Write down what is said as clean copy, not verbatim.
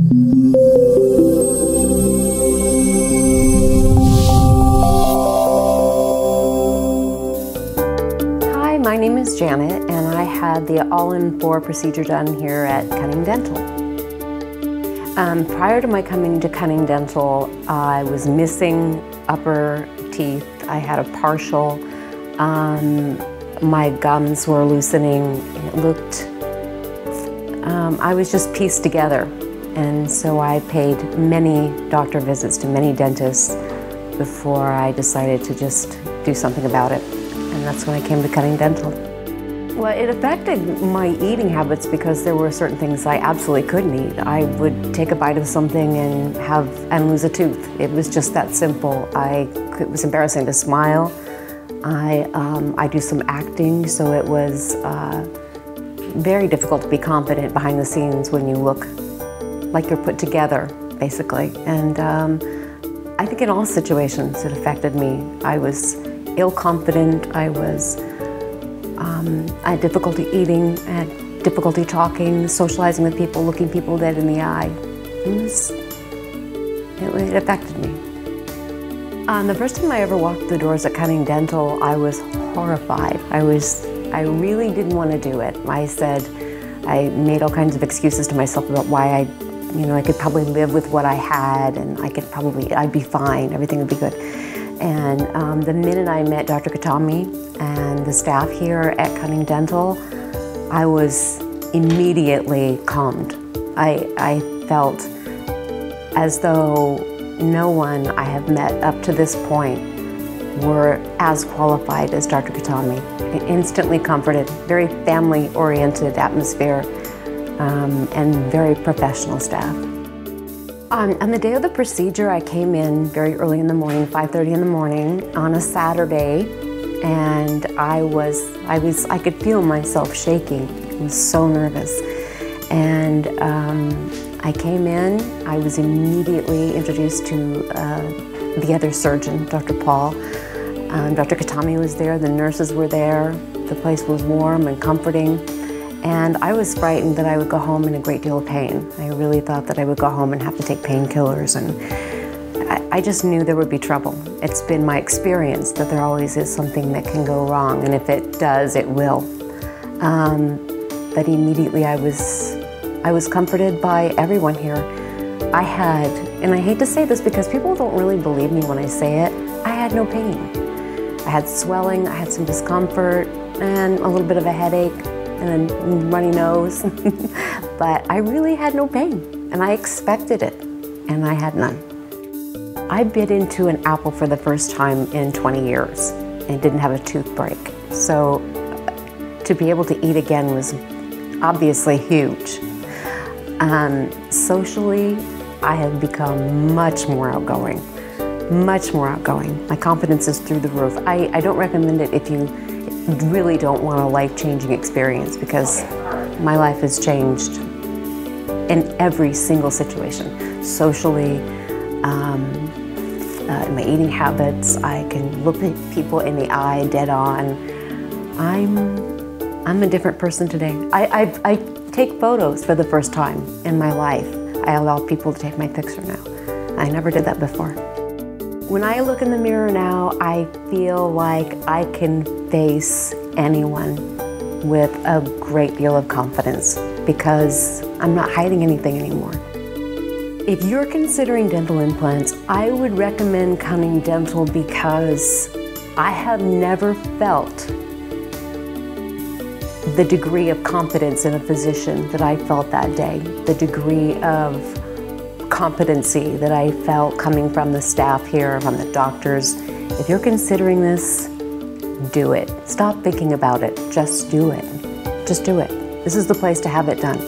Hi, my name is Janet, and I had the all-in-4 procedure done here at Cunning Dental. Prior to my coming to Cunning Dental, I was missing upper teeth. I had a partial. My gums were loosening. It looked, I was just pieced together. And so I paid many doctor visits to many dentists before I decided to just do something about it. And that's when I came to Cunning Dental. Well, it affected my eating habits because there were certain things I absolutely couldn't eat. I would take a bite of something and lose a tooth. It was just that simple. It was embarrassing to smile. I do some acting, so it was very difficult to be confident behind the scenes when you look like you're put together, basically. And I think in all situations it affected me. I was ill-confident. I had difficulty eating, I had difficulty talking, socializing with people, looking people dead in the eye. It affected me. The first time I ever walked the doors at Cunning Dental, I was horrified. I really didn't want to do it. I made all kinds of excuses to myself about why I could probably live with what I had, and I'd be fine, everything would be good. And the minute I met Dr. Katami and the staff here at Cunning Dental, I was immediately calmed. I felt as though no one I have met up to this point were as qualified as Dr. Katami. Instantly comforted, very family-oriented atmosphere, and very professional staff. On the day of the procedure, I came in very early in the morning, 5:30 in the morning, on a Saturday, and I could feel myself shaking. I was so nervous. And I came in, I was immediately introduced to the other surgeon, Dr. Paul. Dr. Katami was there, the nurses were there, the place was warm and comforting. And I was frightened that I would go home in a great deal of pain. I really thought that I would go home and have to take painkillers, and I just knew there would be trouble. It's been my experience that there always is something that can go wrong, and if it does, it will. But immediately I was comforted by everyone here. I had, and I hate to say this because people don't really believe me when I say it, I had no pain. I had swelling, I had some discomfort, and a little bit of a headache, and a runny nose, but I really had no pain, and I expected it, and I had none. I bit into an apple for the first time in 20 years and didn't have a tooth break. So to be able to eat again was obviously huge. Socially, I have become much more outgoing, much more outgoing. My confidence is through the roof. I don't recommend it if you really don't want a life-changing experience, because my life has changed in every single situation. Socially, my eating habits, I can look at people in the eye dead on. I'm a different person today. I take photos for the first time in my life. I allow people to take my picture now. I never did that before. When I look in the mirror now, I feel like I can face anyone with a great deal of confidence because I'm not hiding anything anymore. If you're considering dental implants, I would recommend Cunning Dental because I have never felt the degree of confidence in a physician that I felt that day, the degree of competency that I felt coming from the staff here, from the doctors. If you're considering this, do it. Stop thinking about it. Just do it. Just do it. This is the place to have it done.